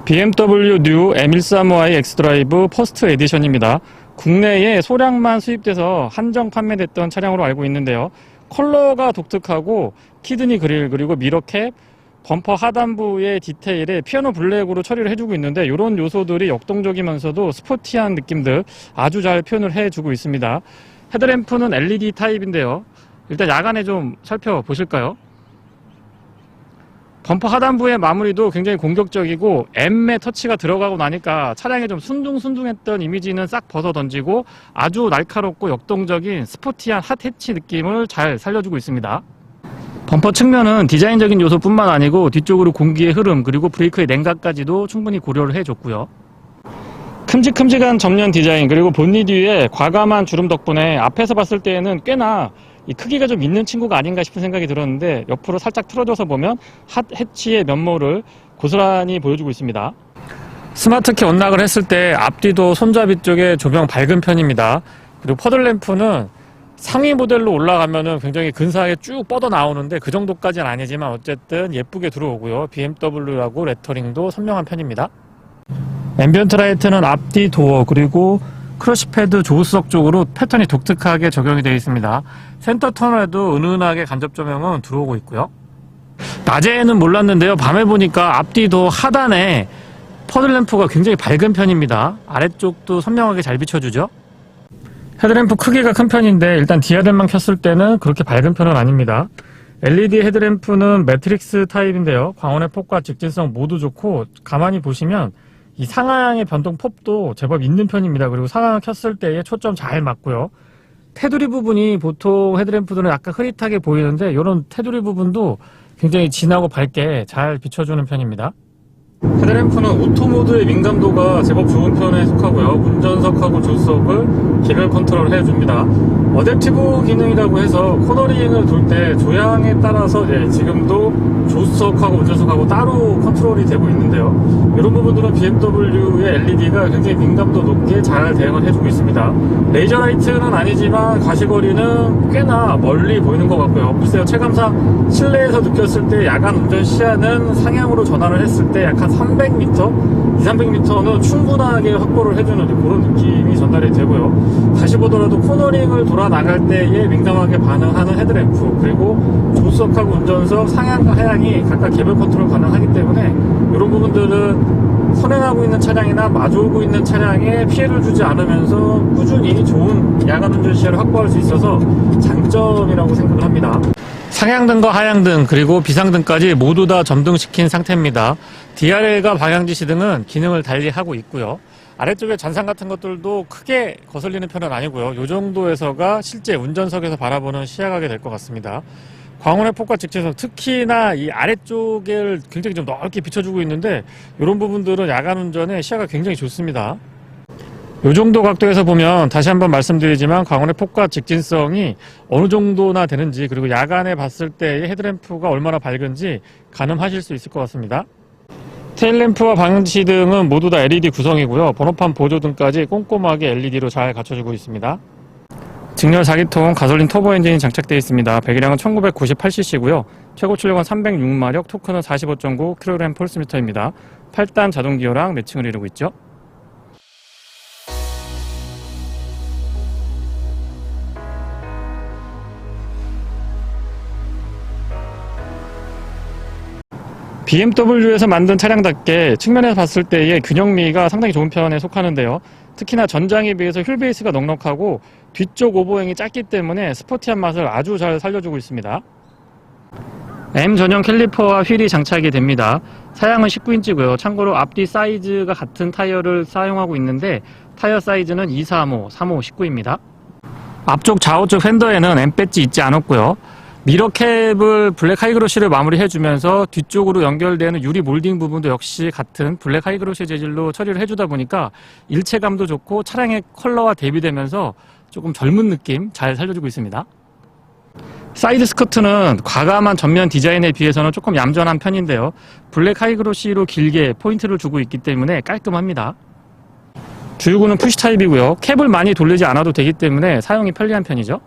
BMW 뉴 M135i x드라이브 퍼스트 에디션입니다. 국내에 소량만 수입돼서 한정 판매됐던 차량으로 알고 있는데요. 컬러가 독특하고 키드니 그릴 그리고 미러캡, 범퍼 하단부의 디테일에 피아노 블랙으로 처리를 해주고 있는데 이런 요소들이 역동적이면서도 스포티한 느낌들 아주 잘 표현을 해주고 있습니다. 헤드램프는 LED 타입인데요. 일단 야간에 좀 살펴보실까요? 범퍼 하단부의 마무리도 굉장히 공격적이고 M의 터치가 들어가고 나니까 차량에 좀 순둥순둥했던 이미지는 싹 벗어 던지고 아주 날카롭고 역동적인 스포티한 핫해치 느낌을 잘 살려주고 있습니다. 범퍼 측면은 디자인적인 요소뿐만 아니고 뒤쪽으로 공기의 흐름 그리고 브레이크의 냉각까지도 충분히 고려를 해줬고요. 큼직큼직한 전면 디자인 그리고 본닛 위에 과감한 주름 덕분에 앞에서 봤을 때에는 꽤나 이 크기가 좀 있는 친구가 아닌가 싶은 생각이 들었는데 옆으로 살짝 틀어져서 보면 핫 해치의 면모를 고스란히 보여주고 있습니다. 스마트키 언락을 했을 때 앞뒤도 손잡이 쪽에 조명 밝은 편입니다. 그리고 퍼들램프는 상위 모델로 올라가면은 굉장히 근사하게 쭉 뻗어 나오는데 그 정도까지는 아니지만 어쨌든 예쁘게 들어오고요. BMW라고 레터링도 선명한 편입니다. 앰비언트 라이트는 앞뒤 도어 그리고 크러쉬패드 조수석 쪽으로 패턴이 독특하게 적용이 되어 있습니다. 센터 터널에도 은은하게 간접 조명은 들어오고 있고요. 낮에는 몰랐는데요. 밤에 보니까 앞뒤도 하단에 퍼들램프가 굉장히 밝은 편입니다. 아래쪽도 선명하게 잘 비춰주죠. 헤드램프 크기가 큰 편인데 일단 디아델만 켰을 때는 그렇게 밝은 편은 아닙니다. LED 헤드램프는 매트릭스 타입인데요. 광원의 폭과 직진성 모두 좋고 가만히 보시면 이 상하향의 변동 폭도 제법 있는 편입니다. 그리고 상하향 켰을 때에 초점 잘 맞고요. 테두리 부분이 보통 헤드램프들은 약간 흐릿하게 보이는데 이런 테두리 부분도 굉장히 진하고 밝게 잘 비춰주는 편입니다. 헤드램프는 오토 모드의 민감도가 제법 좋은 편에 속하고요. 운전석하고 조수석을 기별 컨트롤 해줍니다. 어댑티브 기능이라고 해서 코너링을 돌 때 조향에 따라서 지금도 조수석하고 운전석하고 따로 컨트롤이 되고 있는데요. 이런 부분들은 BMW의 LED가 굉장히 민감도 높게 잘 대응을 해주고 있습니다. 레이저 라이트는 아니지만 가시거리는 꽤나 멀리 보이는 것 같고요. 글쎄요, 체감상 실내에서 느꼈을 때 야간 운전 시야는 상향으로 전환을 했을 때 약 한 300m, 200~300m는 충분하게 확보를 해주는 그런 느낌이 전달이 되고요. 다시 보더라도 코너링을 돌아 나갈 때에 민감하게 반응하는 헤드램프 그리고 조수석하고 운전석 상향과 하향이 각각 개별 컨트롤 가능하기 때문에 이런 부분들은 선행하고 있는 차량이나 마주오고 있는 차량에 피해를 주지 않으면서 꾸준히 좋은 야간 운전 시야를 확보할 수 있어서 장점이라고 생각을 합니다. 상향등과 하향등 그리고 비상등까지 모두 다 점등시킨 상태입니다. DRL과 방향지시 등은 기능을 달리 하고 있고요. 아래쪽에 잔상 같은 것들도 크게 거슬리는 편은 아니고요. 이 정도에서가 실제 운전석에서 바라보는 시야각이 될 것 같습니다. 광원의 폭과 직진성, 특히나 이 아래쪽을 굉장히 좀 넓게 비춰주고 있는데 이런 부분들은 야간 운전에 시야가 굉장히 좋습니다. 이 정도 각도에서 보면 다시 한번 말씀드리지만 광원의 폭과 직진성이 어느 정도나 되는지 그리고 야간에 봤을 때의 헤드램프가 얼마나 밝은지 가늠하실 수 있을 것 같습니다. 테일램프와 방향지시 등은 모두 다 LED 구성이고요. 번호판 보조등까지 꼼꼼하게 LED로 잘 갖춰주고 있습니다. 직렬 4기통 가솔린 터보 엔진이 장착되어 있습니다. 배기량은 1998cc고요. 최고 출력은 306마력, 토크는 45.9kgm/m입니다. 8단 자동 기어랑 매칭을 이루고 있죠. BMW에서 만든 차량답게 측면에서 봤을 때의 균형미가 상당히 좋은 편에 속하는데요. 특히나 전장에 비해서 휠 베이스가 넉넉하고 뒤쪽 오버행이 짧기 때문에 스포티한 맛을 아주 잘 살려주고 있습니다. M 전용 캘리퍼와 휠이 장착이 됩니다. 사양은 19인치고요. 참고로 앞뒤 사이즈가 같은 타이어를 사용하고 있는데 타이어 사이즈는 235, 35, 19입니다. 앞쪽 좌우측 팬더에는 M 배지 있지 않았고요. 미러캡을 블랙 하이그로시를 마무리해주면서 뒤쪽으로 연결되는 유리 몰딩 부분도 역시 같은 블랙 하이그로시 재질로 처리를 해주다 보니까 일체감도 좋고 차량의 컬러와 대비되면서 조금 젊은 느낌 잘 살려주고 있습니다. 사이드 스커트는 과감한 전면 디자인에 비해서는 조금 얌전한 편인데요. 블랙 하이그로시로 길게 포인트를 주고 있기 때문에 깔끔합니다. 주유구는 푸시 타입이고요. 캡을 많이 돌리지 않아도 되기 때문에 사용이 편리한 편이죠.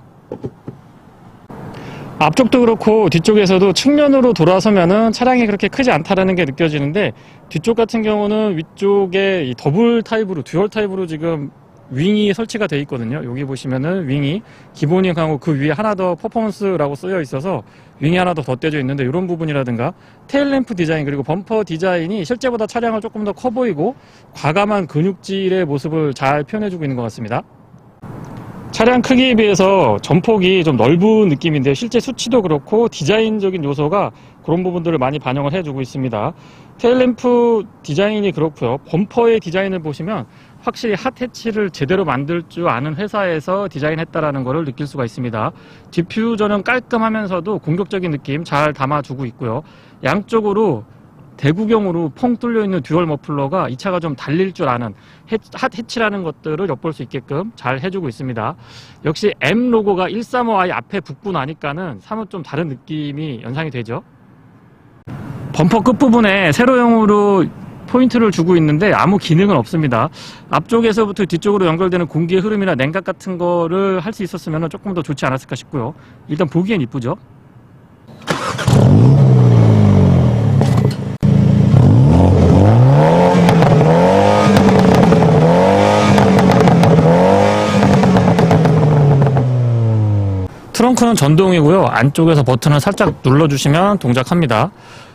앞쪽도 그렇고 뒤쪽에서도 측면으로 돌아서면은 차량이 그렇게 크지 않다라는 게 느껴지는데, 뒤쪽 같은 경우는 위쪽에 이 더블 타입으로, 듀얼 타입으로 지금 윙이 설치가 되어 있거든요. 여기 보시면은 윙이 기본이 강하고 그 위에 하나 더 퍼포먼스라고 쓰여 있어서 윙이 하나 더 덧대져 있는데, 이런 부분이라든가 테일램프 디자인, 그리고 범퍼 디자인이 실제보다 차량을 조금 더 커 보이고 과감한 근육질의 모습을 잘 표현해주고 있는 것 같습니다. 차량 크기에 비해서 전폭이 좀 넓은 느낌인데, 실제 수치도 그렇고 디자인적인 요소가 그런 부분들을 많이 반영을 해주고 있습니다. 테일램프 디자인이 그렇고요. 범퍼의 디자인을 보시면 확실히 핫해치를 제대로 만들 줄 아는 회사에서 디자인했다라는 것을 느낄 수가 있습니다. 디퓨저는 깔끔하면서도 공격적인 느낌 잘 담아주고 있고요. 양쪽으로 대구경으로 펑 뚫려 있는 듀얼 머플러가 이 차가 좀 달릴 줄 아는 핫 해치라는 것들을 엿볼 수 있게끔 잘 해주고 있습니다. 역시 M 로고가 135i 앞에 붙고 나니까는 사뭇 좀 다른 느낌이 연상이 되죠. 범퍼 끝부분에 세로형으로 포인트를 주고 있는데 아무 기능은 없습니다. 앞쪽에서부터 뒤쪽으로 연결되는 공기의 흐름이나 냉각 같은 거를 할 수 있었으면 조금 더 좋지 않았을까 싶고요. 일단 보기엔 이쁘죠. 트렁크는 전동이고요. 안쪽에서 버튼을 살짝 눌러주시면 동작합니다.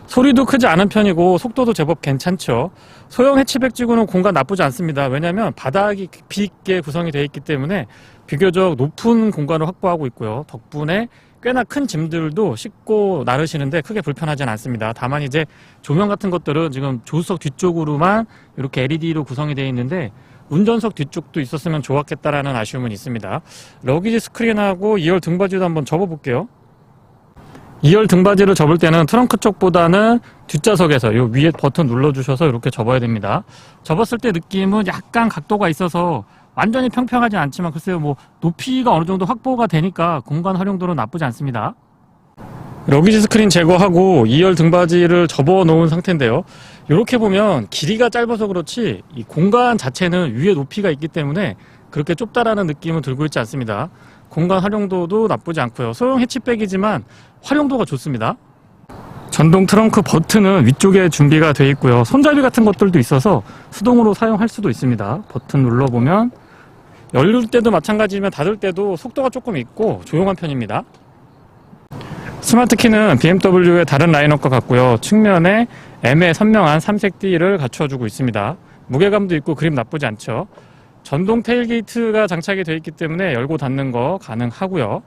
소리도 크지 않은 편이고 속도도 제법 괜찮죠. 소형 해치백지고는 공간 나쁘지 않습니다. 왜냐하면 바닥이 깊이 있게 구성이 되어 있기 때문에 비교적 높은 공간을 확보하고 있고요. 덕분에 꽤나 큰 짐들도 싣고 나르시는데 크게 불편하진 않습니다. 다만 이제 조명 같은 것들은 지금 조수석 뒤쪽으로만 이렇게 LED로 구성이 되어 있는데, 운전석 뒤쪽도 있었으면 좋았겠다라는 아쉬움은 있습니다. 러기지 스크린하고 2열 등받이도 한번 접어볼게요. 2열 등받이를 접을 때는 트렁크 쪽보다는 뒷좌석에서 요 위에 버튼 눌러주셔서 이렇게 접어야 됩니다. 접었을 때 느낌은 약간 각도가 있어서 완전히 평평하진 않지만, 글쎄요, 뭐 높이가 어느 정도 확보가 되니까 공간 활용도는 나쁘지 않습니다. 러기지 스크린 제거하고 2열 등받이를 접어 놓은 상태인데요. 이렇게 보면 길이가 짧아서 그렇지 이 공간 자체는 위에 높이가 있기 때문에 그렇게 좁다라는 느낌은 들고 있지 않습니다. 공간 활용도도 나쁘지 않고요. 소형 해치백이지만 활용도가 좋습니다. 전동 트렁크 버튼은 위쪽에 준비가 되어 있고요. 손잡이 같은 것들도 있어서 수동으로 사용할 수도 있습니다. 버튼 눌러보면 열릴 때도 마찬가지지만 닫을 때도 속도가 조금 있고 조용한 편입니다. 스마트 키는 BMW의 다른 라인업과 같고요. 측면에 M의 선명한 삼색 띠를 갖춰주고 있습니다. 무게감도 있고 그립 나쁘지 않죠. 전동 테일게이트가 장착이 되어 있기 때문에 열고 닫는 거 가능하고요.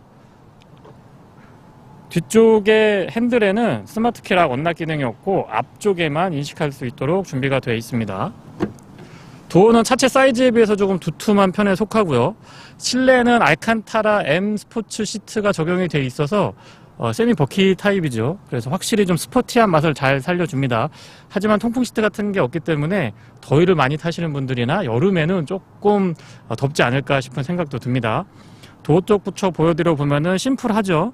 뒤쪽에 핸들에는 스마트 키락 언락 기능이 없고 앞쪽에만 인식할 수 있도록 준비가 되어 있습니다. 도어는 차체 사이즈에 비해서 조금 두툼한 편에 속하고요. 실내는 알칸타라 M 스포츠 시트가 적용이 되어 있어서 세미 버키 타입이죠. 그래서 확실히 좀 스포티한 맛을 잘 살려줍니다. 하지만 통풍 시트 같은 게 없기 때문에 더위를 많이 타시는 분들이나 여름에는 조금 덥지 않을까 싶은 생각도 듭니다. 도어 쪽 부처 보여드려 보면은 심플하죠.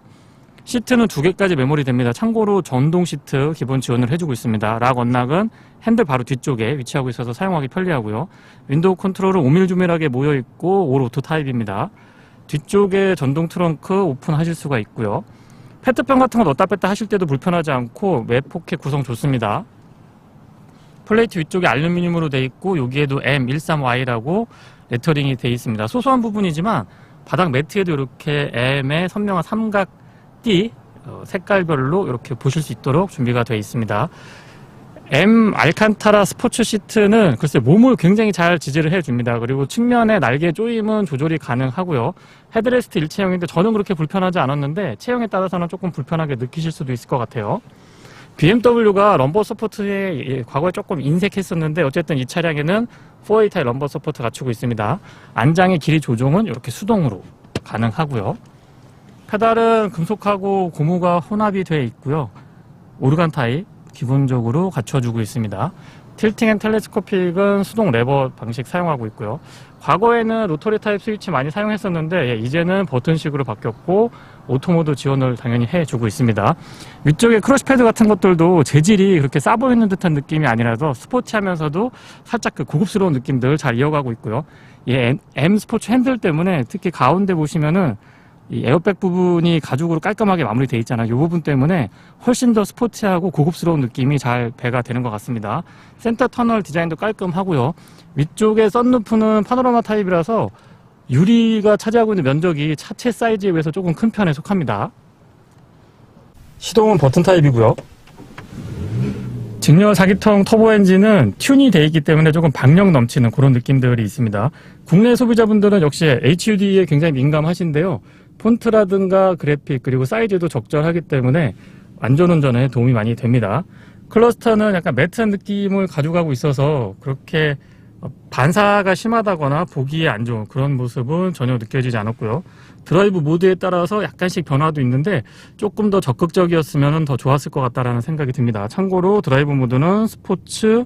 시트는 2개까지 메모리 됩니다. 참고로 전동 시트 기본 지원을 해주고 있습니다. 락 언락은 핸들 바로 뒤쪽에 위치하고 있어서 사용하기 편리하고요. 윈도우 컨트롤은 오밀조밀하게 모여있고 올 오토 타입입니다. 뒤쪽에 전동 트렁크 오픈하실 수가 있고요. 페트병 같은 거 넣었다 뺐다 하실 때도 불편하지 않고 웹포켓 구성 좋습니다. 플레이트 위쪽에 알루미늄으로 되어 있고 여기에도 M135i라고 레터링이 되어 있습니다. 소소한 부분이지만 바닥 매트에도 이렇게 M의 선명한 삼각띠 색깔별로 이렇게 보실 수 있도록 준비가 되어 있습니다. M 알칸타라 스포츠 시트는 글쎄 몸을 굉장히 잘 지지를 해줍니다. 그리고 측면에 날개 조임은 조절이 가능하고요. 헤드레스트 일체형인데 저는 그렇게 불편하지 않았는데 체형에 따라서는 조금 불편하게 느끼실 수도 있을 것 같아요. BMW가 럼버 서포트에 과거에 조금 인색했었는데 어쨌든 이 차량에는 4A 타입 럼버 서포트 갖추고 있습니다. 안장의 길이 조정은 이렇게 수동으로 가능하고요. 페달은 금속하고 고무가 혼합이 되어 있고요. 오르간 타입 기본적으로 갖춰주고 있습니다. 틸팅 앤 텔레스코픽은 수동 레버 방식 사용하고 있고요. 과거에는 로터리 타입 스위치 많이 사용했었는데 이제는 버튼식으로 바뀌었고 오토모드 지원을 당연히 해주고 있습니다. 위쪽에 크러쉬패드 같은 것들도 재질이 그렇게 싸 보이는 듯한 느낌이 아니라서 스포티하면서도 살짝 그 고급스러운 느낌들 잘 이어가고 있고요. M 스포츠 핸들 때문에 특히 가운데 보시면은 이 에어백 부분이 가죽으로 깔끔하게 마무리되어 있잖아요. 이 부분 때문에 훨씬 더 스포티하고 고급스러운 느낌이 잘 배가 되는 것 같습니다. 센터 터널 디자인도 깔끔하고요. 위쪽에 썬루프는 파노라마 타입이라서 유리가 차지하고 있는 면적이 차체 사이즈에 비해서 조금 큰 편에 속합니다. 시동은 버튼 타입이고요. 직렬 4기통 터보 엔진은 튠이 되어 있기 때문에 조금 박력 넘치는 그런 느낌들이 있습니다. 국내 소비자분들은 역시 HUD에 굉장히 민감하신데요. 폰트라든가 그래픽 그리고 사이즈도 적절하기 때문에 안전운전에 도움이 많이 됩니다. 클러스터는 약간 매트한 느낌을 가져가고 있어서 그렇게 반사가 심하다거나 보기에 안 좋은 그런 모습은 전혀 느껴지지 않았고요. 드라이브 모드에 따라서 약간씩 변화도 있는데 조금 더 적극적이었으면 더 좋았을 것 같다라는 생각이 듭니다. 참고로 드라이브 모드는 스포츠,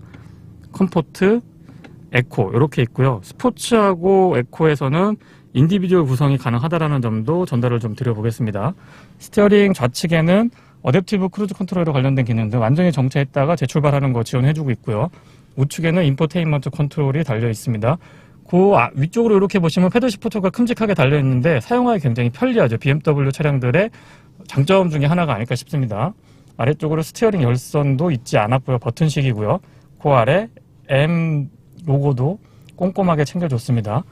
컴포트, 에코 이렇게 있고요. 스포츠하고 에코에서는 인디비주얼 구성이 가능하다라는 점도 전달을 좀 드려보겠습니다. 스티어링 좌측에는 어댑티브 크루즈 컨트롤과 관련된 기능들 완전히 정체했다가 재출발하는 거 지원해주고 있고요. 우측에는 인포테인먼트 컨트롤이 달려 있습니다. 그 위쪽으로 이렇게 보시면 패들 시프트가 큼직하게 달려 있는데 사용하기 굉장히 편리하죠. BMW 차량들의 장점 중에 하나가 아닐까 싶습니다. 아래쪽으로 스티어링 열선도 있지 않았고요. 버튼식이고요. 그 아래 M 로고도 꼼꼼하게 챙겨줬습니다.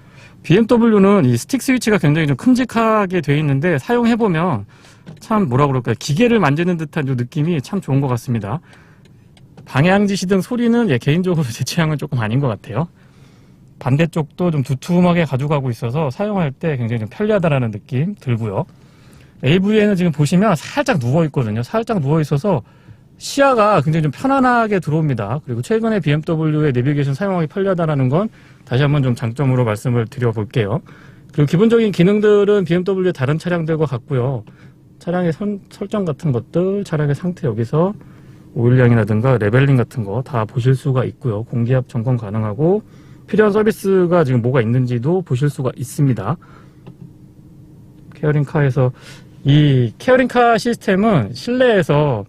BMW는 이 스틱 스위치가 굉장히 좀 큼직하게 되어 있는데 사용해보면 참 뭐라 그럴까요? 기계를 만지는 듯한 이 느낌이 참 좋은 것 같습니다. 방향 지시등 소리는 개인적으로 제 취향은 조금 아닌 것 같아요. 반대쪽도 좀 두툼하게 가져가고 있어서 사용할 때 굉장히 좀 편리하다라는 느낌 들고요. AV에는 지금 보시면 살짝 누워 있거든요. 살짝 누워 있어서 시야가 굉장히 좀 편안하게 들어옵니다. 그리고 최근에 BMW의 내비게이션 사용하기 편리하다는 건 다시 한번 좀 장점으로 말씀을 드려볼게요. 그리고 기본적인 기능들은 BMW의 다른 차량들과 같고요. 차량의 설정 같은 것들, 차량의 상태 여기서 오일량이라든가 레벨링 같은 거 다 보실 수가 있고요. 공기압 점검 가능하고 필요한 서비스가 지금 뭐가 있는지도 보실 수가 있습니다. 케어링카에서 이 케어링카 시스템은 실내에서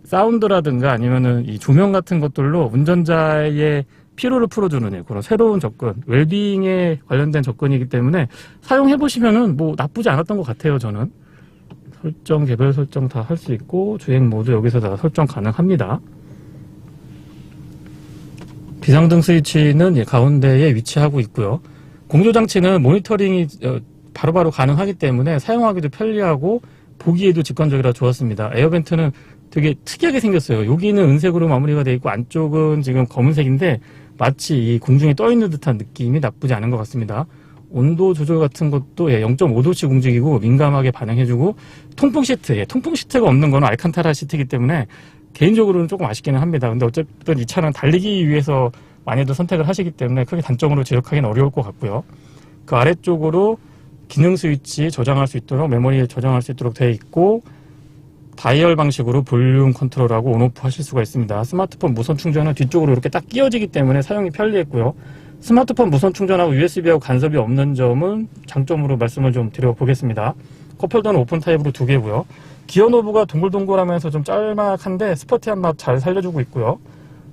사운드라든가 아니면은 이 조명 같은 것들로 운전자의 피로를 풀어주는 그런 새로운 접근, 웰빙에 관련된 접근이기 때문에 사용해보시면은 뭐 나쁘지 않았던 것 같아요, 저는. 설정, 개별 설정 다 할 수 있고, 주행 모드 여기서 다 설정 가능합니다. 비상등 스위치는 가운데에 위치하고 있고요. 공조장치는 모니터링이 바로바로 가능하기 때문에 사용하기도 편리하고, 보기에도 직관적이라 좋았습니다. 에어벤트는 되게 특이하게 생겼어요. 여기는 은색으로 마무리가 되어 있고 안쪽은 지금 검은색인데 마치 이 공중에 떠 있는 듯한 느낌이 나쁘지 않은 것 같습니다. 온도 조절 같은 것도 0.5도씩 움직이고 민감하게 반응해주고 통풍 시트, 통풍 시트가 없는 거는 알칸타라 시트이기 때문에 개인적으로는 조금 아쉽기는 합니다. 근데 어쨌든 이 차는 달리기 위해서 많이들 선택을 하시기 때문에 크게 단점으로 지적하기는 어려울 것 같고요. 그 아래쪽으로 기능 스위치 저장할 수 있도록 메모리 저장할 수 있도록 되어 있고 다이얼 방식으로 볼륨 컨트롤하고 온오프 하실 수가 있습니다. 스마트폰 무선 충전은 뒤쪽으로 이렇게 딱 끼워지기 때문에 사용이 편리했고요. 스마트폰 무선 충전하고 USB하고 간섭이 없는 점은 장점으로 말씀을 좀 드려보겠습니다. 컵홀더는 오픈 타입으로 2개고요. 기어 노브가 동글동글하면서 좀 짤막한데 스포티한 맛 잘 살려주고 있고요.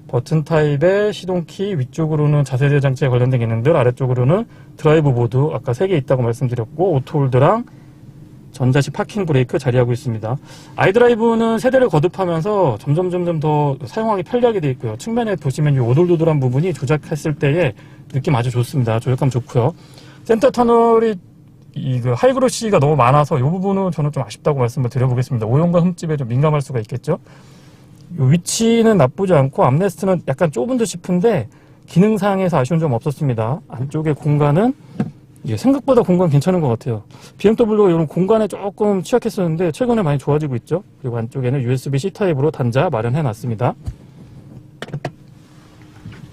버튼 타입의 시동키, 위쪽으로는 자세대 장치에 관련된 기능들, 아래쪽으로는 드라이브 모드 아까 3개 있다고 말씀드렸고 오토홀드랑 전자식 파킹 브레이크 자리하고 있습니다. 아이드라이브는 세대를 거듭하면서 점점 더 사용하기 편리하게 되어 있고요. 측면에 보시면 이 오돌도돌한 부분이 조작했을 때의 느낌 아주 좋습니다. 조작감 좋고요. 센터 터널이 하이그로시가 너무 많아서 이 부분은 저는 좀 아쉽다고 말씀을 드려보겠습니다. 오염과 흠집에 좀 민감할 수가 있겠죠. 이 위치는 나쁘지 않고 암레스트는 약간 좁은 듯 싶은데 기능상에서 아쉬운 점 없었습니다. 안쪽에 공간은 생각보다 공간 괜찮은 것 같아요. BMW 이런 공간에 조금 취약했었는데 최근에 많이 좋아지고 있죠. 그리고 안쪽에는 USB-C 타입으로 단자 마련해 놨습니다.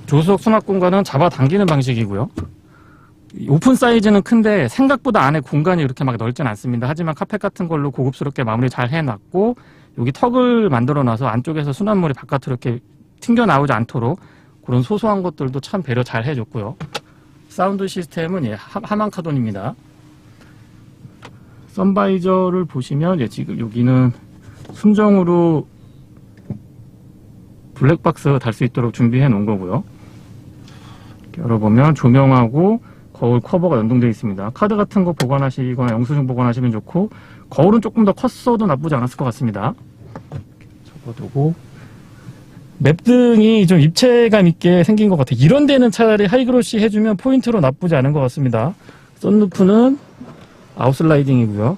조수석 수납 공간은 잡아당기는 방식이고요. 오픈 사이즈는 큰데 생각보다 안에 공간이 이렇게 막 넓진 않습니다. 하지만 카펫 같은 걸로 고급스럽게 마무리 잘 해놨고 여기 턱을 만들어 놔서 안쪽에서 수납물이 바깥으로 이렇게 튕겨 나오지 않도록 그런 소소한 것들도 참 배려 잘 해줬고요. 사운드 시스템은 하만 카돈입니다. 선바이저를 보시면 지금 여기는 순정으로 블랙박스 달 수 있도록 준비해 놓은 거고요. 열어보면 조명하고 거울 커버가 연동되어 있습니다. 카드 같은 거 보관하시거나 영수증 보관하시면 좋고, 거울은 조금 더 컸어도 나쁘지 않았을 것 같습니다. 접어두고, 맵등이 좀 입체감 있게 생긴 것 같아요. 이런 데는 차라리 하이그로시 해주면 포인트로 나쁘지 않은 것 같습니다. 썬루프는 아웃슬라이딩이고요.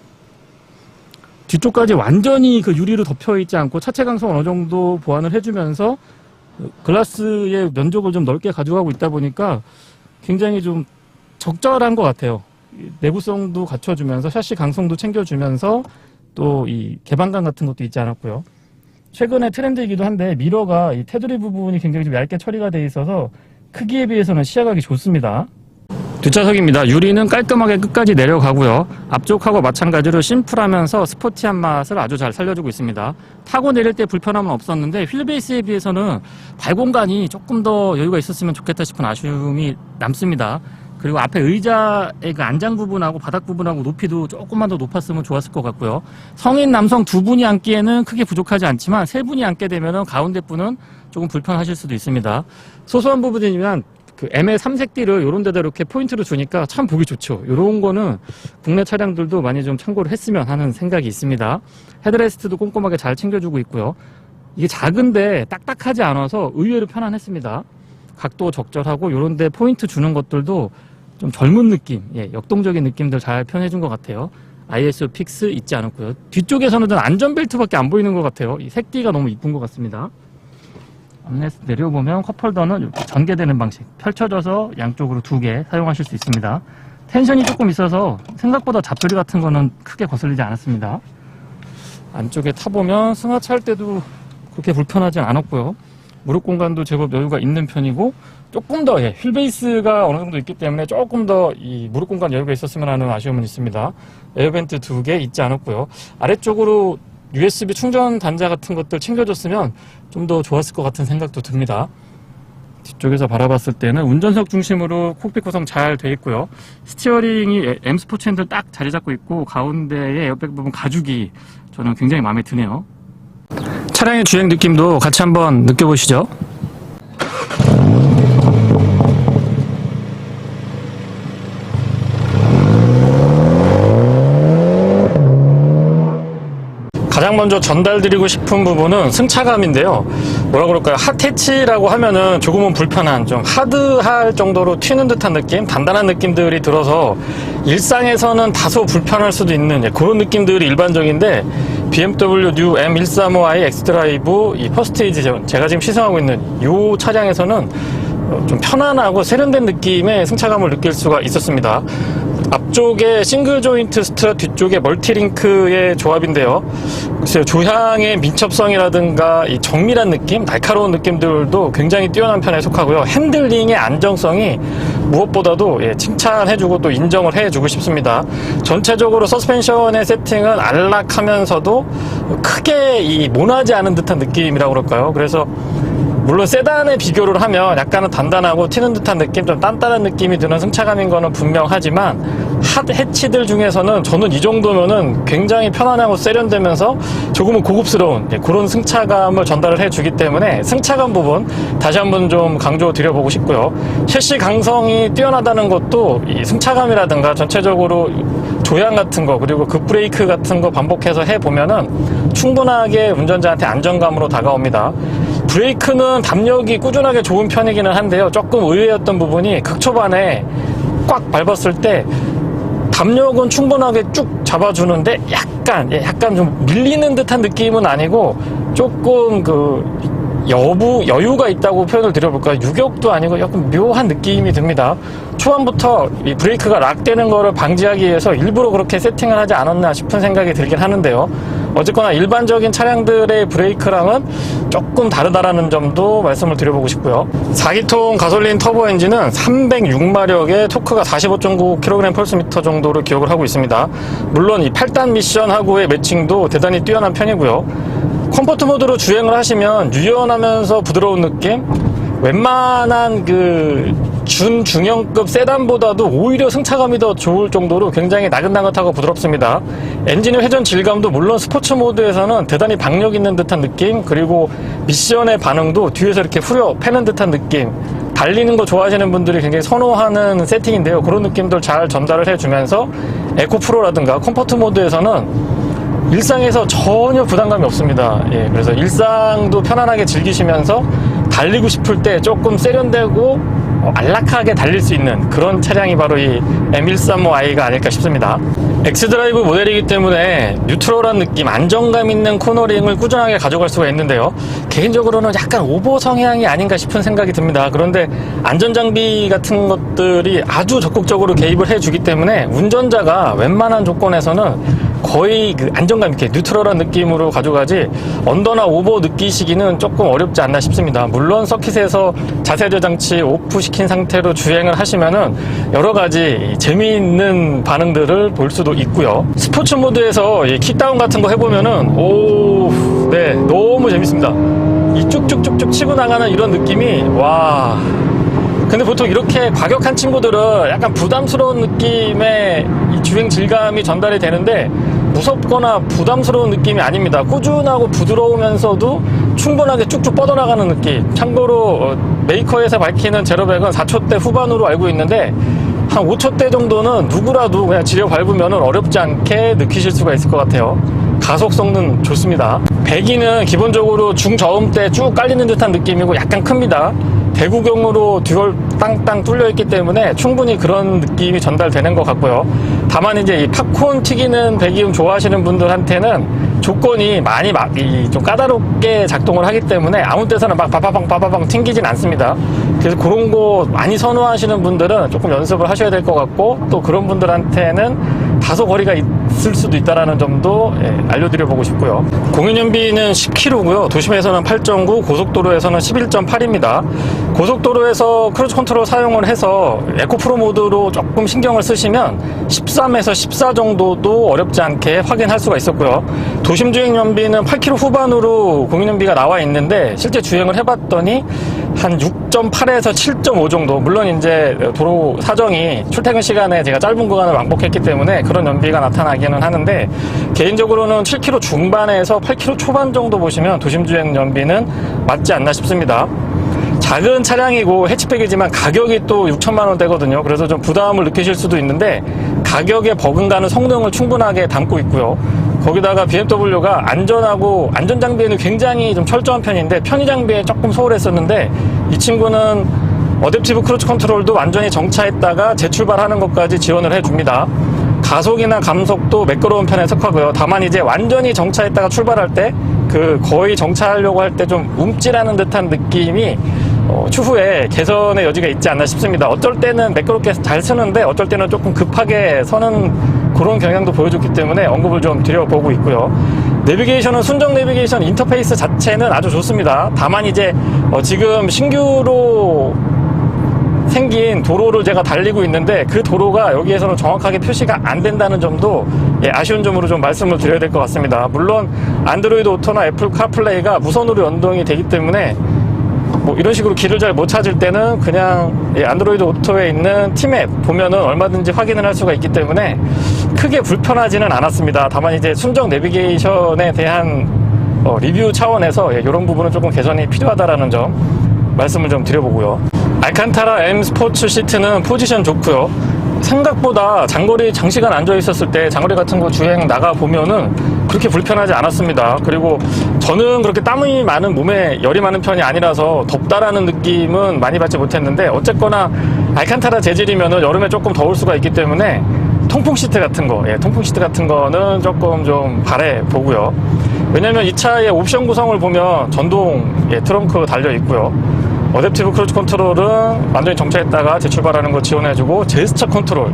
뒤쪽까지 완전히 그 유리로 덮여 있지 않고 차체 강성 어느 정도 보완을 해주면서 글라스의 면적을 좀 넓게 가져가고 있다 보니까 굉장히 좀 적절한 것 같아요. 내구성도 갖춰주면서 샤시 강성도 챙겨주면서 또 이 개방감 같은 것도 있지 않았고요. 최근에 트렌드이기도 한데 미러가 이 테두리 부분이 굉장히 좀 얇게 처리가 되어 있어서 크기에 비해서는 시야각이 좋습니다. 뒷좌석입니다. 유리는 깔끔하게 끝까지 내려가고요. 앞쪽하고 마찬가지로 심플하면서 스포티한 맛을 아주 잘 살려주고 있습니다. 타고 내릴 때 불편함은 없었는데 휠베이스에 비해서는 발 공간이 조금 더 여유가 있었으면 좋겠다 싶은 아쉬움이 남습니다. 그리고 앞에 의자의 그 안장 부분하고 바닥 부분하고 높이도 조금만 더 높았으면 좋았을 것 같고요. 성인 남성 두 분이 앉기에는 크게 부족하지 않지만 세 분이 앉게 되면 가운데 분은 조금 불편하실 수도 있습니다. 소소한 부분이지만 그 ML 3색띠를 이런 데다 이렇게 포인트로 주니까 참 보기 좋죠. 이런 거는 국내 차량들도 많이 좀 참고를 했으면 하는 생각이 있습니다. 헤드레스트도 꼼꼼하게 잘 챙겨주고 있고요. 이게 작은데 딱딱하지 않아서 의외로 편안했습니다. 각도 적절하고 이런 데 포인트 주는 것들도 좀 젊은 느낌, 역동적인 느낌들 잘 표현해준 것 같아요. ISO 픽스 있지 않았고요. 뒤쪽에서는 좀 안전벨트밖에 안 보이는 것 같아요. 이 색띠가 너무 이쁜 것 같습니다. 암레스트 내려보면 컵홀더는 이렇게 전개되는 방식, 펼쳐져서 양쪽으로 2개 사용하실 수 있습니다. 텐션이 조금 있어서 생각보다 잡소리 같은 거는 크게 거슬리지 않았습니다. 안쪽에 타보면 승하차할 때도 그렇게 불편하진 않았고요. 무릎 공간도 제법 여유가 있는 편이고 조금 더 휠베이스가 어느 정도 있기 때문에 조금 더 이 무릎 공간 여유가 있었으면 하는 아쉬움은 있습니다. 에어벤트 2개 있지 않았고요. 아래쪽으로 USB 충전 단자 같은 것들 챙겨줬으면 좀 더 좋았을 것 같은 생각도 듭니다. 뒤쪽에서 바라봤을 때는 운전석 중심으로 콕핏 구성 잘 돼 있고요. 스티어링이 M 스포츠 핸들 딱 자리 잡고 있고 가운데에 에어백 부분 가죽이 저는 굉장히 마음에 드네요. 차량의 주행 느낌도 같이 한번 느껴보시죠. 가장 먼저 전달드리고 싶은 부분은 승차감인데요. 뭐라 그럴까요? 핫해치라고 하면은 조금은 불편한, 좀 하드할 정도로 튀는 듯한 느낌, 단단한 느낌들이 들어서 일상에서는 다소 불편할 수도 있는 그런 느낌들이 일반적인데, BMW 뉴 M135i 엑스드라이브 이 퍼스테이지, 제가 지금 시승하고 있는 이 차량에서는 좀 편안하고 세련된 느낌의 승차감을 느낄 수가 있었습니다. 앞쪽에 싱글 조인트 스트랩, 뒤쪽에 멀티링크의 조합인데요. 글쎄요, 조향의 민첩성이라든가 이 정밀한 느낌, 날카로운 느낌들도 굉장히 뛰어난 편에 속하고요. 핸들링의 안정성이 무엇보다도 칭찬해주고 또 인정을 해주고 싶습니다. 전체적으로 서스펜션의 세팅은 안락하면서도 크게 이 모나지 않은 듯한 느낌이라고 그럴까요? 그래서 물론 세단에 비교를 하면 약간은 단단하고 튀는 듯한 느낌, 좀 단단한 느낌이 드는 승차감인 거는 분명하지만 핫 해치들 중에서는 저는 이 정도면은 굉장히 편안하고 세련되면서 조금은 고급스러운 그런 승차감을 전달을 해주기 때문에 승차감 부분 다시 한번 좀 강조 드려보고 싶고요. 셰시 강성이 뛰어나다는 것도 이 승차감이라든가 전체적으로 조향 같은 거, 그리고 급브레이크 같은 거 반복해서 해보면은 충분하게 운전자한테 안정감으로 다가옵니다. 브레이크는 담력이 꾸준하게 좋은 편이기는 한데요. 조금 의외였던 부분이 극초반에 꽉 밟았을 때 담력은 충분하게 쭉 잡아주는데 약간 좀 밀리는 듯한 느낌은 아니고 조금 여유가 있다고 표현을 드려볼까요? 유격도 아니고 약간 묘한 느낌이 듭니다. 초반부터 이 브레이크가 락되는 거를 방지하기 위해서 일부러 그렇게 세팅을 하지 않았나 싶은 생각이 들긴 하는데요. 어쨌거나 일반적인 차량들의 브레이크랑은 조금 다르다라는 점도 말씀을 드려보고 싶고요. 4기통 가솔린 터보 엔진은 306마력의 토크가 45.9kgm/m 정도를 기록을 하고 있습니다. 물론 이 8단 미션하고의 매칭도 대단히 뛰어난 편이고요. 컴포트 모드로 주행을 하시면 유연하면서 부드러운 느낌, 웬만한 중형급 세단보다도 오히려 승차감이 더 좋을 정도로 굉장히 나긋나긋하고 부드럽습니다. 엔진의 회전 질감도 물론 스포츠 모드에서는 대단히 박력 있는 듯한 느낌, 그리고 미션의 반응도 뒤에서 이렇게 후려 패는 듯한 느낌, 달리는 거 좋아하시는 분들이 굉장히 선호하는 세팅인데요. 그런 느낌들 잘 전달을 해주면서 에코프로라든가 컴포트 모드에서는 일상에서 전혀 부담감이 없습니다. 예, 그래서 일상도 편안하게 즐기시면서 달리고 싶을 때 조금 세련되고 안락하게 달릴 수 있는 그런 차량이 바로 이 M135i가 아닐까 싶습니다. 엑스드라이브 모델이기 때문에 뉴트럴한 느낌, 안정감 있는 코너링을 꾸준하게 가져갈 수가 있는데요. 개인적으로는 약간 오버 성향이 아닌가 싶은 생각이 듭니다. 그런데 안전장비 같은 것들이 아주 적극적으로 개입을 해주기 때문에 운전자가 웬만한 조건에서는 거의 그 안정감 있게 뉴트럴한 느낌으로 가져가지 언더나 오버 느끼시기는 조금 어렵지 않나 싶습니다. 물론 서킷에서 자세조 장치 오프 시킨 상태로 주행을 하시면은 여러 가지 재미있는 반응들을 볼 수도 있고요. 스포츠 모드에서 이 킥다운 같은 거 해보면은 네, 너무 재밌습니다. 이 쭉쭉쭉쭉 치고 나가는 이런 느낌이 와. 근데 보통 이렇게 과격한 친구들은 약간 부담스러운 느낌의 이 주행 질감이 전달이 되는데 무섭거나 부담스러운 느낌이 아닙니다. 꾸준하고 부드러우면서도 충분하게 쭉쭉 뻗어나가는 느낌. 참고로 메이커에서 밝히는 제로백은 4초대 후반으로 알고 있는데 한 5초대 정도는 누구라도 그냥 지려 밟으면 어렵지 않게 느끼실 수가 있을 것 같아요. 가속성은 좋습니다. 배기는 기본적으로 중저음 때 쭉 깔리는 듯한 느낌이고 약간 큽니다. 대구경으로 듀얼 땅땅 뚫려있기 때문에 충분히 그런 느낌이 전달되는 것 같고요. 다만 이제 이 팝콘 튀기는 배기음 좋아하시는 분들한테는 조건이 많이 좀 까다롭게 작동을 하기 때문에 아무 때서나 막 빠바방 튕기진 않습니다. 그래서 그런 거 많이 선호하시는 분들은 조금 연습을 하셔야 될 것 같고 또 그런 분들한테는 다소 거리가 있을 수도 있다는 점도 알려드려보고 싶고요. 공인연비는 10km고요. 도심에서는 8.9, 고속도로에서는 11.8입니다. 고속도로에서 크루즈 컨트롤 사용을 해서 에코프로 모드로 조금 신경을 쓰시면 13에서 14 정도도 어렵지 않게 확인할 수가 있었고요. 도심 주행 연비는 8km 후반으로 공인연비가 나와 있는데 실제 주행을 해봤더니 한 6.8에서 7.5 정도. 물론 이제 도로 사정이 출퇴근 시간에 제가 짧은 구간을 왕복했기 때문에 그런 연비가 나타나기는 하는데 개인적으로는 7km 중반에서 8km 초반 정도 보시면 도심 주행 연비는 맞지 않나 싶습니다. 작은 차량이고 해치백이지만 가격이 또 6천만 원대거든요. 그래서 좀 부담을 느끼실 수도 있는데 가격에 버금가는 성능을 충분하게 담고 있고요. 거기다가 BMW가 안전하고 안전장비에는 굉장히 좀 철저한 편인데 편의장비에 조금 소홀했었는데 이 친구는 어댑티브 크루즈 컨트롤도 완전히 정차했다가 재출발하는 것까지 지원을 해줍니다. 가속이나 감속도 매끄러운 편에 속하고요. 다만 이제 완전히 정차했다가 출발할 때 그 거의 정차하려고 할 때 좀 움찔하는 듯한 느낌이 추후에 개선의 여지가 있지 않나 싶습니다. 어쩔 때는 매끄럽게 잘 쓰는데 어쩔 때는 조금 급하게 서는 그런 경향도 보여줬기 때문에 언급을 좀 드려보고 있고요. 내비게이션은 순정 내비게이션 인터페이스 자체는 아주 좋습니다. 다만 이제 지금 신규로 생긴 도로를 제가 달리고 있는데 그 도로가 여기에서는 정확하게 표시가 안 된다는 점도 아쉬운 점으로 좀 말씀을 드려야 될 것 같습니다. 물론 안드로이드 오토나 애플 카플레이가 무선으로 연동이 되기 때문에 뭐 이런 식으로 길을 잘 못 찾을 때는 그냥 안드로이드 오토에 있는 티맵 보면은 얼마든지 확인을 할 수가 있기 때문에 크게 불편하지는 않았습니다. 다만 이제 순정 내비게이션에 대한 리뷰 차원에서 이런 부분은 조금 개선이 필요하다라는 점 말씀을 좀 드려보고요. 알칸타라 M 스포츠 시트는 포지션 좋고요. 생각보다 장시간 앉아 있었을 때 장거리 같은 거 주행 나가 보면은 그렇게 불편하지 않았습니다. 그리고 저는 그렇게 땀이 많은 몸에 열이 많은 편이 아니라서 덥다라는 느낌은 많이 받지 못했는데 어쨌거나 알칸타라 재질이면은 여름에 조금 더울 수가 있기 때문에 통풍 시트 같은 거는 조금 좀 바래 보고요. 왜냐면 이 차의 옵션 구성을 보면 전동 트렁크 달려 있고요. 어댑티브 크루즈 컨트롤은 완전히 정차했다가 재출발하는 거 지원해주고 제스처 컨트롤,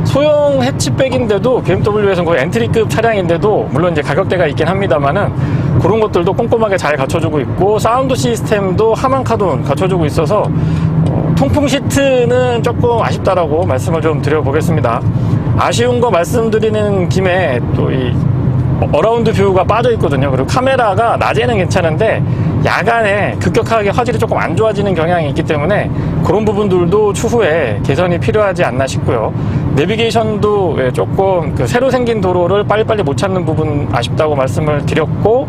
소형 해치백인데도 BMW에서는 거의 엔트리급 차량인데도 물론 이제 가격대가 있긴 합니다만은 그런 것들도 꼼꼼하게 잘 갖춰주고 있고 사운드 시스템도 하만 카돈 갖춰주고 있어서 통풍 시트는 조금 아쉽다라고 말씀을 좀 드려보겠습니다. 아쉬운 거 말씀드리는 김에 또 이 어라운드 뷰가 빠져 있거든요. 그리고 카메라가 낮에는 괜찮은데 야간에 급격하게 화질이 조금 안 좋아지는 경향이 있기 때문에 그런 부분들도 추후에 개선이 필요하지 않나 싶고요. 내비게이션도 조금 새로 생긴 도로를 빨리빨리 못 찾는 부분 아쉽다고 말씀을 드렸고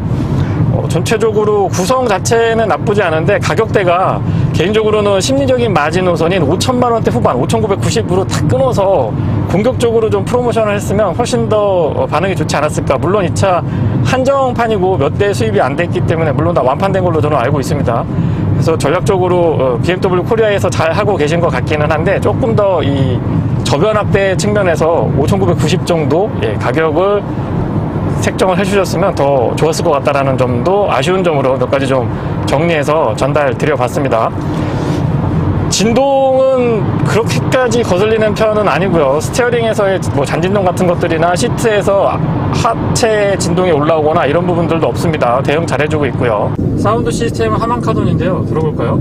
전체적으로 구성 자체는 나쁘지 않은데 가격대가 개인적으로는 심리적인 마지노선인 5천만 원대 후반 5,990으로 다 끊어서 공격적으로 좀 프로모션을 했으면 훨씬 더 반응이 좋지 않았을까. 물론 이 차 한정판이고 몇 대 수입이 안 됐기 때문에 물론 다 완판된 걸로 저는 알고 있습니다. 그래서 전략적으로 BMW 코리아에서 잘 하고 계신 것 같기는 한데 조금 더 이 저변 확대 측면에서 5,990 정도 가격을 책정을 해주셨으면 더 좋았을 것 같다라는 점도 아쉬운 점으로 몇 가지 좀 정리해서 전달 드려봤습니다. 진동은 그렇게까지 거슬리는 편은 아니고요. 스티어링에서의 뭐 잔진동 같은 것들이나 시트에서 하체 진동이 올라오거나 이런 부분들도 없습니다. 대응 잘해주고 있고요. 사운드 시스템은 하만 카돈인데요. 들어볼까요?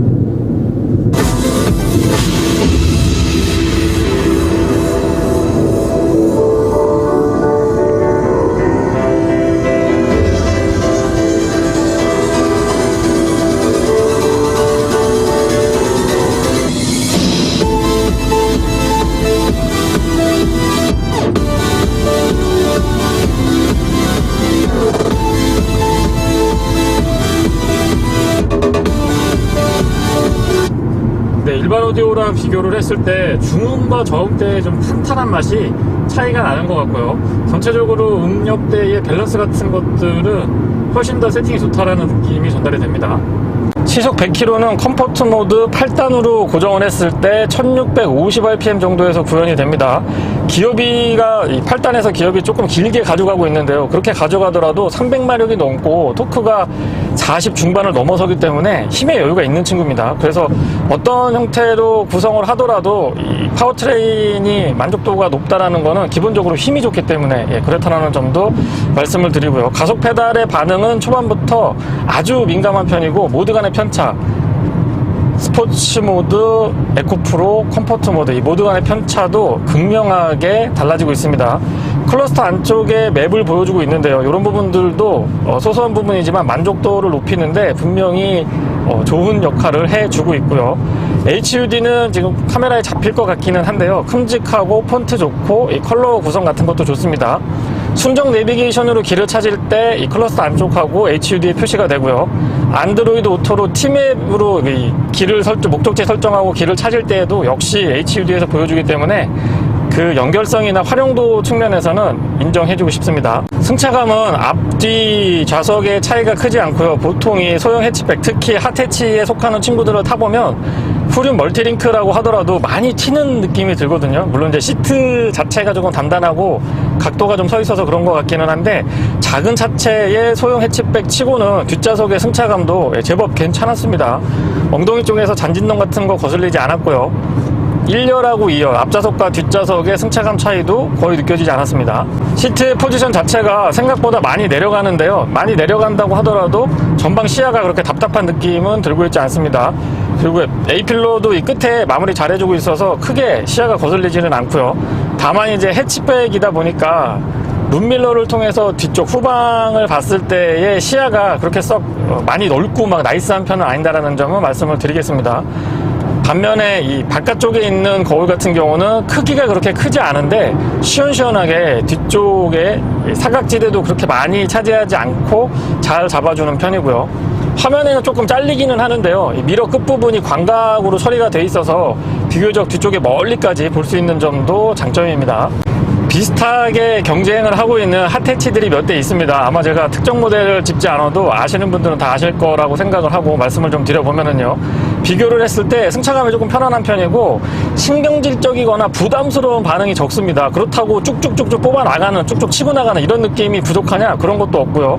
일반 오디오랑 비교를 했을 때 중음과 저음대의 좀 탄탄한 맛이 차이가 나는 것 같고요. 전체적으로 음역대의 밸런스 같은 것들은 훨씬 더 세팅이 좋다라는 느낌이 전달이 됩니다. 시속 100km는 컴포트 모드 8단으로 고정을 했을 때 1650rpm 정도에서 구현이 됩니다. 기어비가 이 8단에서 기어비 조금 길게 가져가고 있는데요. 그렇게 가져가더라도 300마력이 넘고 토크가 40 중반을 넘어서기 때문에 힘의 여유가 있는 친구입니다. 그래서 어떤 형태로 구성을 하더라도 이 파워트레인이 만족도가 높다라는 거는 기본적으로 힘이 좋기 때문에 그렇다는 점도 말씀을 드리고요. 가속 페달의 반응은 초반부터 아주 민감한 편이고 모드 간의 편차, 스포츠 모드, 에코프로, 컴포트 모드 이 모드 간의 편차도 극명하게 달라지고 있습니다. 클러스터 안쪽에 맵을 보여주고 있는데요. 이런 부분들도 소소한 부분이지만 만족도를 높이는데 분명히 좋은 역할을 해주고 있고요. HUD는 지금 카메라에 잡힐 것 같기는 한데요. 큼직하고 폰트 좋고 이 컬러 구성 같은 것도 좋습니다. 순정 내비게이션으로 길을 찾을 때 이 클러스터 안쪽하고 HUD에 표시가 되고요. 안드로이드 오토로 T맵으로 이 길을 목적지 설정하고 길을 찾을 때에도 역시 HUD에서 보여주기 때문에 그 연결성이나 활용도 측면에서는 인정해주고 싶습니다. 승차감은 앞뒤 좌석의 차이가 크지 않고요. 보통 이 소형 해치백, 특히 핫해치에 속하는 친구들을 타보면 후륜 멀티링크라고 하더라도 많이 튀는 느낌이 들거든요. 물론 이제 시트 자체가 조금 단단하고 각도가 좀 서 있어서 그런 것 같기는 한데 작은 차체의 소형 해치백 치고는 뒷좌석의 승차감도 제법 괜찮았습니다. 엉덩이 쪽에서 잔진동 같은 거 거슬리지 않았고요. 1열하고 2열, 앞좌석과 뒷좌석의 승차감 차이도 거의 느껴지지 않았습니다. 시트의 포지션 자체가 생각보다 많이 내려가는데요. 많이 내려간다고 하더라도 전방 시야가 그렇게 답답한 느낌은 들고 있지 않습니다. 그리고 A필러도 이 끝에 마무리 잘해주고 있어서 크게 시야가 거슬리지는 않고요. 다만 이제 해치백이다 보니까 룸밀러를 통해서 뒤쪽 후방을 봤을 때의 시야가 그렇게 썩 많이 넓고 막 나이스한 편은 아니다라는 점은 말씀을 드리겠습니다. 반면에 이 바깥쪽에 있는 거울 같은 경우는 크기가 그렇게 크지 않은데 시원시원하게 뒤쪽에 사각지대도 그렇게 많이 차지하지 않고 잘 잡아주는 편이고요. 화면에는 조금 잘리기는 하는데요. 이 미러 끝부분이 광각으로 처리가 돼 있어서 비교적 뒤쪽에 멀리까지 볼 수 있는 점도 장점입니다. 비슷하게 경쟁을 하고 있는 핫해치들이 몇 대 있습니다. 아마 제가 특정 모델을 짚지 않아도 아시는 분들은 다 아실 거라고 생각을 하고 말씀을 좀 드려보면은요. 비교를 했을 때 승차감이 조금 편안한 편이고 신경질적이거나 부담스러운 반응이 적습니다. 그렇다고 쭉쭉쭉쭉 뽑아나가는, 쭉쭉 치고 나가는 이런 느낌이 부족하냐? 그런 것도 없고요.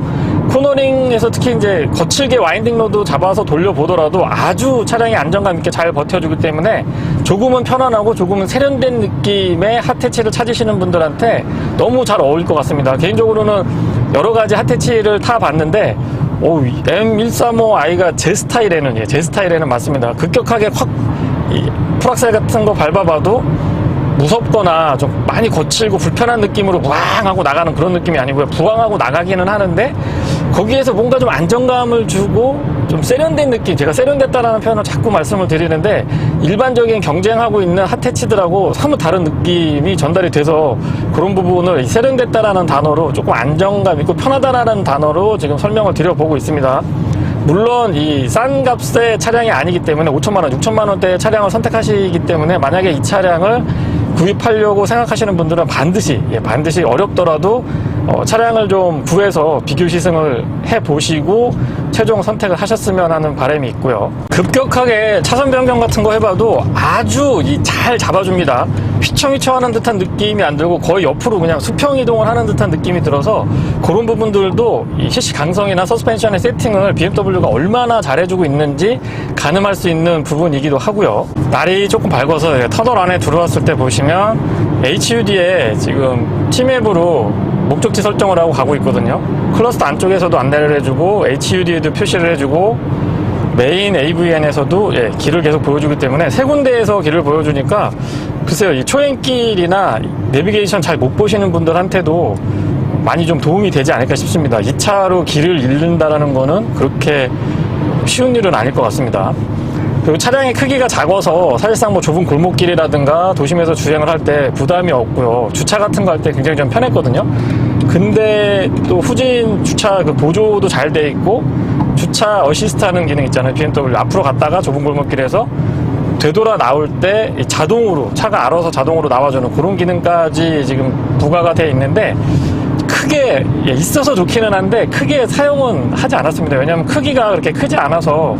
코너링에서 특히 이제 거칠게 와인딩 로드 잡아서 돌려보더라도 아주 차량이 안정감 있게 잘 버텨주기 때문에 조금은 편안하고 조금은 세련된 느낌의 핫해치를 찾으시는 분들한테 너무 잘 어울릴 것 같습니다. 개인적으로는 여러 가지 핫해치를 타봤는데 M135i가 제 스타일에는 맞습니다. 급격하게 확 풀악셀 같은 거 밟아봐도 무섭거나 좀 많이 거칠고 불편한 느낌으로 무항하고 나가는 그런 느낌이 아니고요. 부항하고 나가기는 하는데 거기에서 뭔가 좀 안정감을 주고 좀 세련된 느낌, 제가 세련됐다라는 표현을 자꾸 말씀을 드리는데 일반적인 경쟁하고 있는 핫해치들하고 사뭇 다른 느낌이 전달이 돼서 그런 부분을 세련됐다라는 단어로 조금 안정감 있고 편하다라는 단어로 지금 설명을 드려보고 있습니다. 물론 이 싼 값의 차량이 아니기 때문에 5천만원, 6천만원대의 차량을 선택하시기 때문에 만약에 이 차량을 구입하려고 생각하시는 분들은 반드시 어렵더라도 차량을 좀 구해서 비교 시승을 해보시고 최종 선택을 하셨으면 하는 바람이 있고요. 급격하게 차선 변경 같은 거 해봐도 아주 잘 잡아줍니다. 휘청휘청하는 듯한 느낌이 안 들고 거의 옆으로 그냥 수평 이동을 하는 듯한 느낌이 들어서 그런 부분들도 이 CC 강성이나 서스펜션의 세팅을 BMW가 얼마나 잘해주고 있는지 가늠할 수 있는 부분이기도 하고요. 날이 조금 밝아서 터널 안에 들어왔을 때 보시면 HUD에 지금 T맵으로 목적지 설정을 하고 가고 있거든요. 클러스터 안쪽에서도 안내를 해주고 HUD에도 표시를 해주고 메인 AVN에서도 길을 계속 보여주기 때문에 세 군데에서 길을 보여주니까 글쎄요, 이 초행길이나 내비게이션 잘 못 보시는 분들한테도 많이 좀 도움이 되지 않을까 싶습니다. 2차로 길을 잃는다라는 거는 그렇게 쉬운 일은 아닐 것 같습니다. 그리고 차량의 크기가 작아서 사실상 뭐 좁은 골목길이라든가 도심에서 주행을 할 때 부담이 없고요. 주차 같은 거 할 때 굉장히 좀 편했거든요. 근데 또 후진 주차 그 보조도 잘 돼 있고 주차 어시스트 하는 기능 있잖아요. BMW 앞으로 갔다가 좁은 골목길에서 되돌아 나올 때 자동으로 차가 알아서 자동으로 나와주는 그런 기능까지 지금 부과가 돼 있는데 크게 있어서 좋기는 한데 크게 사용은 하지 않았습니다. 왜냐하면 크기가 그렇게 크지 않아서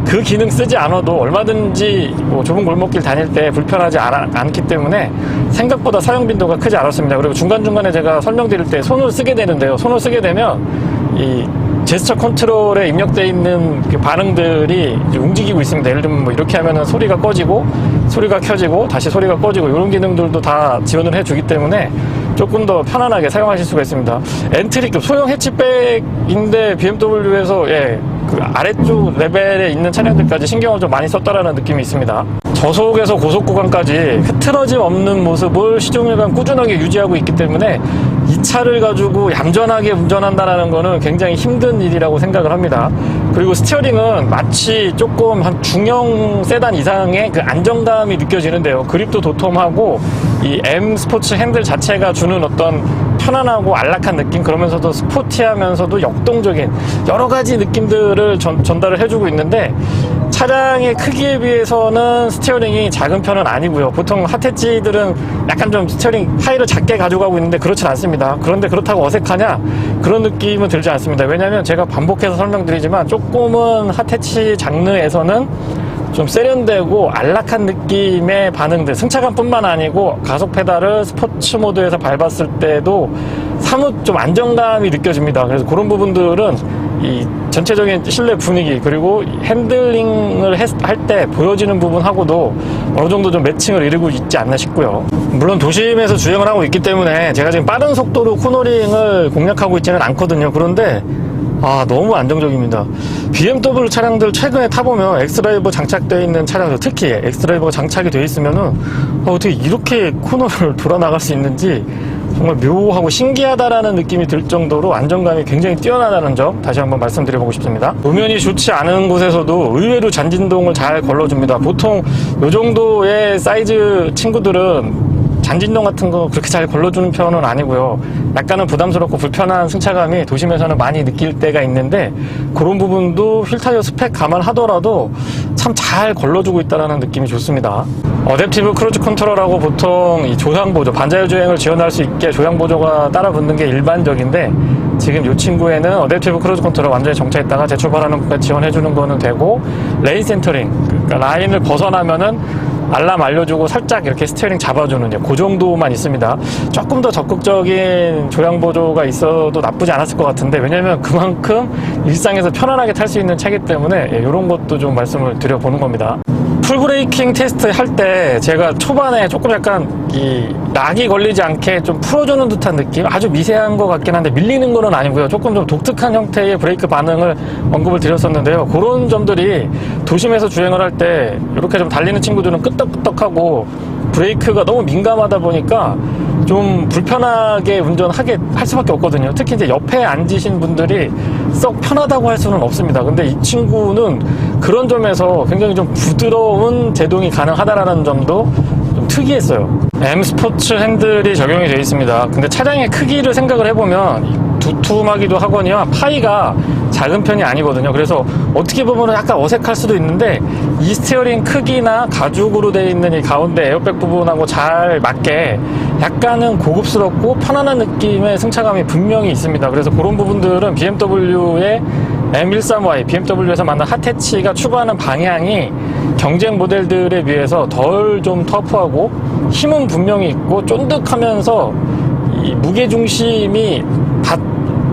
그 기능 쓰지 않아도 얼마든지 뭐 좁은 골목길 다닐 때 불편하지 않기 때문에 생각보다 사용 빈도가 크지 않았습니다. 그리고 중간중간에 제가 설명드릴 때 손을 쓰게 되는데요. 손을 쓰게 되면 이 제스처 컨트롤에 입력되어 있는 그 반응들이 이제 움직이고 있습니다. 예를 들면 뭐 이렇게 하면은 소리가 꺼지고 소리가 켜지고 다시 소리가 꺼지고 이런 기능들도 다 지원을 해주기 때문에 조금 더 편안하게 사용하실 수가 있습니다. 엔트리급 소형 해치백인데 BMW에서 그 아래쪽 레벨에 있는 차량들까지 신경을 좀 많이 썼다라는 느낌이 있습니다. 저속에서 고속 구간까지 흐트러짐 없는 모습을 시종일관 꾸준하게 유지하고 있기 때문에 이 차를 가지고 얌전하게 운전한다라는 거는 굉장히 힘든 일이라고 생각을 합니다. 그리고 스티어링은 마치 조금 한 중형 세단 이상의 그 안정감이 느껴지는데요. 그립도 도톰하고 이 M 스포츠 핸들 자체가 주는 어떤 편안하고 안락한 느낌, 그러면서도 스포티하면서도 역동적인 여러 가지 느낌들을 전달을 해주고 있는데 차량의 크기에 비해서는 스티어링이 작은 편은 아니고요. 보통 핫해치들은 약간 좀 스티어링 파이를 작게 가져가고 있는데 그렇진 않습니다. 그런데 그렇다고 어색하냐? 그런 느낌은 들지 않습니다. 왜냐하면 제가 반복해서 설명드리지만 조금은 핫해치 장르에서는 좀 세련되고 안락한 느낌의 반응들, 승차감뿐만 아니고 가속 페달을 스포츠 모드에서 밟았을 때도 사뭇 좀 안정감이 느껴집니다. 그래서 그런 부분들은 이 전체적인 실내 분위기 그리고 핸들링을 할 때 보여지는 부분하고도 어느 정도 좀 매칭을 이루고 있지 않나 싶고요. 물론 도심에서 주행을 하고 있기 때문에 제가 지금 빠른 속도로 코너링을 공략하고 있지는 않거든요. 그런데 너무 안정적입니다. BMW 차량들 최근에 타보면 엑스드라이버 장착되어 있는 차량들, 특히 엑스드라이버가 장착이 되어 있으면은 어떻게 이렇게 코너를 돌아 나갈 수 있는지 정말 묘하고 신기하다라는 느낌이 들 정도로 안정감이 굉장히 뛰어나다는 점 다시 한번 말씀드려보고 싶습니다.路面이 좋지 않은 곳에서도 의외로 잔진동을 잘 걸러줍니다. 보통 이 정도의 사이즈 친구들은 잔진동 같은 거 그렇게 잘 걸러주는 편은 아니고요. 약간은 부담스럽고 불편한 승차감이 도심에서는 많이 느낄 때가 있는데 그런 부분도 휠타이어 스펙 감안하더라도 참 잘 걸러주고 있다는 느낌이 좋습니다. 어댑티브 크루즈 컨트롤하고 보통 이 조향보조, 반자율 주행을 지원할 수 있게 조향보조가 따라 붙는 게 일반적인데 지금 이 친구에는 어댑티브 크루즈 컨트롤 완전히 정차했다가 재출발하는 것까지 지원해주는 거는 되고 레인 센터링, 그러니까 라인을 벗어나면은 알람 알려주고 살짝 이렇게 스티어링 잡아주는 그 정도만 있습니다. 조금 더 적극적인 조향 보조가 있어도 나쁘지 않았을 것 같은데 왜냐면 그만큼 일상에서 편안하게 탈 수 있는 차이기 때문에 이런 것도 좀 말씀을 드려보는 겁니다. 풀브레이킹 테스트 할 때 제가 초반에 조금 약간 이 락이 걸리지 않게 좀 풀어주는 듯한 느낌, 아주 미세한 것 같긴 한데 밀리는 거는 아니고요. 조금 좀 독특한 형태의 브레이크 반응을 언급을 드렸었는데요. 그런 점들이 도심에서 주행을 할 때 이렇게 좀 달리는 친구들은 끄떡끄떡하고 브레이크가 너무 민감하다 보니까 좀 불편하게 운전하게 할 수밖에 없거든요. 특히 이제 옆에 앉으신 분들이 썩 편하다고 할 수는 없습니다. 근데 이 친구는 그런 점에서 굉장히 좀 부드러운 제동이 가능하다라는 점도 좀 특이했어요. M 스포츠 핸들이 적용이 되어 있습니다. 근데 차량의 크기를 생각을 해보면 두툼하기도 하거니와 파이가 작은 편이 아니거든요. 그래서 어떻게 보면 약간 어색할 수도 있는데 이 스티어링 크기나 가죽으로 되어 있는 이 가운데 에어백 부분하고 잘 맞게 약간은 고급스럽고 편안한 느낌의 승차감이 분명히 있습니다. 그래서 그런 부분들은 BMW의 M13Y, BMW에서 만든 핫해치가 추구하는 방향이 경쟁 모델들에 비해서 덜 좀 터프하고 힘은 분명히 있고 쫀득하면서 이 무게중심이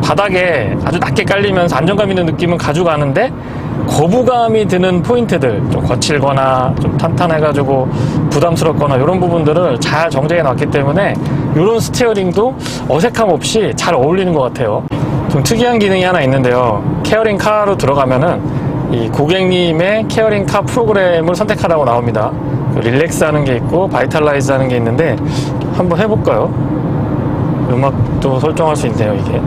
바닥에 아주 낮게 깔리면서 안정감 있는 느낌은 가져가는데 거부감이 드는 포인트들, 좀 거칠거나 좀 탄탄해가지고 부담스럽거나 이런 부분들을 잘 정제해 놨기 때문에 이런 스티어링도 어색함 없이 잘 어울리는 것 같아요. 좀 특이한 기능이 하나 있는데요. 케어링 카로 들어가면은 이 고객님의 케어링 카 프로그램을 선택하라고 나옵니다. 릴렉스 하는 게 있고 바이탈라이즈 하는 게 있는데 한번 해볼까요? 음악도 설정할 수 있네요, 이게.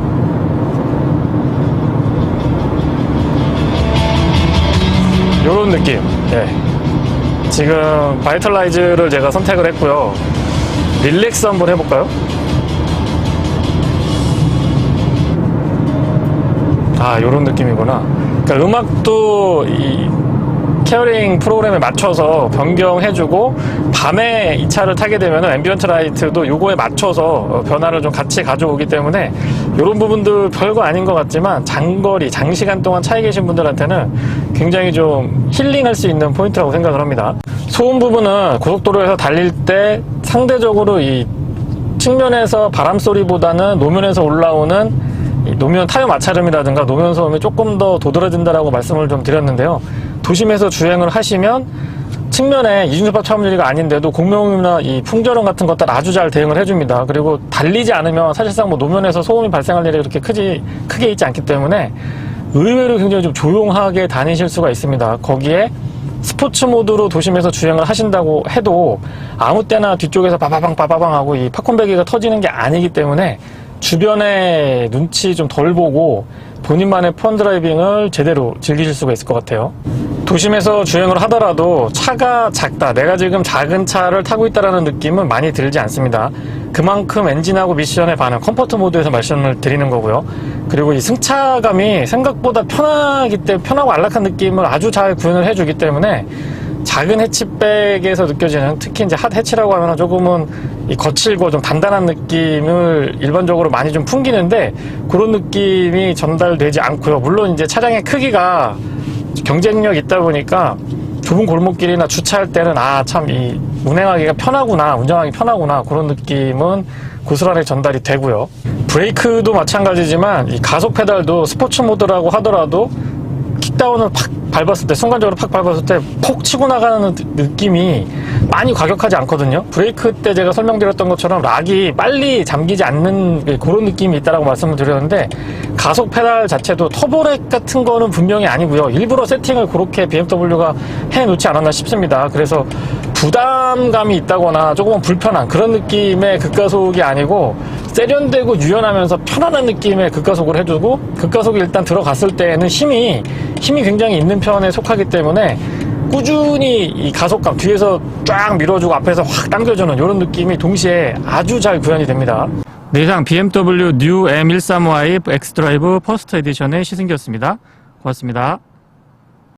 요런 느낌. 네. 지금 바이탈라이즈를 제가 선택을 했고요. 릴렉스 한번 해볼까요? 아, 요런 느낌이구나. 그러니까 음악도 이 케어링 프로그램에 맞춰서 변경해주고 밤에 이 차를 타게 되면 앰비언트 라이트도 요거에 맞춰서 변화를 좀 같이 가져오기 때문에 이런 부분들 별거 아닌 것 같지만 장거리, 장시간 동안 차에 계신 분들한테는 굉장히 좀 힐링할 수 있는 포인트라고 생각을 합니다. 소음 부분은 고속도로에서 달릴 때 상대적으로 이 측면에서 바람 소리보다는 노면에서 올라오는 노면 타이어 마찰음이라든가 노면 소음이 조금 더 도드라진다라고 말씀을 좀 드렸는데요. 도심에서 주행을 하시면 측면에 이중접합 차음 유리가 아닌데도 공명음이나 이 풍절음 같은 것들 아주 잘 대응을 해줍니다. 그리고 달리지 않으면 사실상 뭐 노면에서 소음이 발생할 일이 그렇게 크게 있지 않기 때문에 의외로 굉장히 좀 조용하게 다니실 수가 있습니다. 거기에 스포츠 모드로 도심에서 주행을 하신다고 해도 아무 때나 뒤쪽에서 빠바방 하고 이 팝콘배기가 터지는 게 아니기 때문에 주변에 눈치 좀 덜 보고 본인만의 펀 드라이빙을 제대로 즐기실 수가 있을 것 같아요. 도심에서 주행을 하더라도 차가 작다, 내가 지금 작은 차를 타고 있다는 느낌은 많이 들지 않습니다. 그만큼 엔진하고 미션의 반응, 컴포트 모드에서 말씀을 드리는 거고요. 그리고 이 승차감이 생각보다 편하고 안락한 느낌을 아주 잘 구현을 해주기 때문에 작은 해치백에서 느껴지는, 특히 이제 핫 해치라고 하면 조금은 이 거칠고 좀 단단한 느낌을 일반적으로 많이 좀 풍기는데 그런 느낌이 전달되지 않고요. 물론 이제 차량의 크기가 경쟁력 있다 보니까 좁은 골목길이나 주차할 때는 참 이 운행하기가 편하구나, 운전하기 편하구나 그런 느낌은 고스란히 전달이 되고요. 브레이크도 마찬가지지만 이 가속 페달도 스포츠 모드라고 하더라도 킥다운을 팍 밟았을 때, 순간적으로 팍 밟았을 때 폭 치고 나가는 느낌이 많이 과격하지 않거든요. 브레이크 때 제가 설명드렸던 것처럼 락이 빨리 잠기지 않는 그런 느낌이 있다라고 말씀을 드렸는데 가속 페달 자체도 터보렉 같은 거는 분명히 아니고요. 일부러 세팅을 그렇게 BMW가 해놓지 않았나 싶습니다. 그래서 부담감이 있다거나 조금은 불편한 그런 느낌의 급가속이 아니고 세련되고 유연하면서 편안한 느낌의 급가속을 해주고, 급가속이 일단 들어갔을 때에는 힘이 굉장히 있는 편에 속하기 때문에 꾸준히 이 가속감 뒤에서 쫙 밀어주고 앞에서 확 당겨주는 이런 느낌이 동시에 아주 잘 구현이 됩니다. 네, 이상 BMW 뉴 M13Y 엑스드라이브 퍼스트 에디션의 시승기였습니다. 고맙습니다.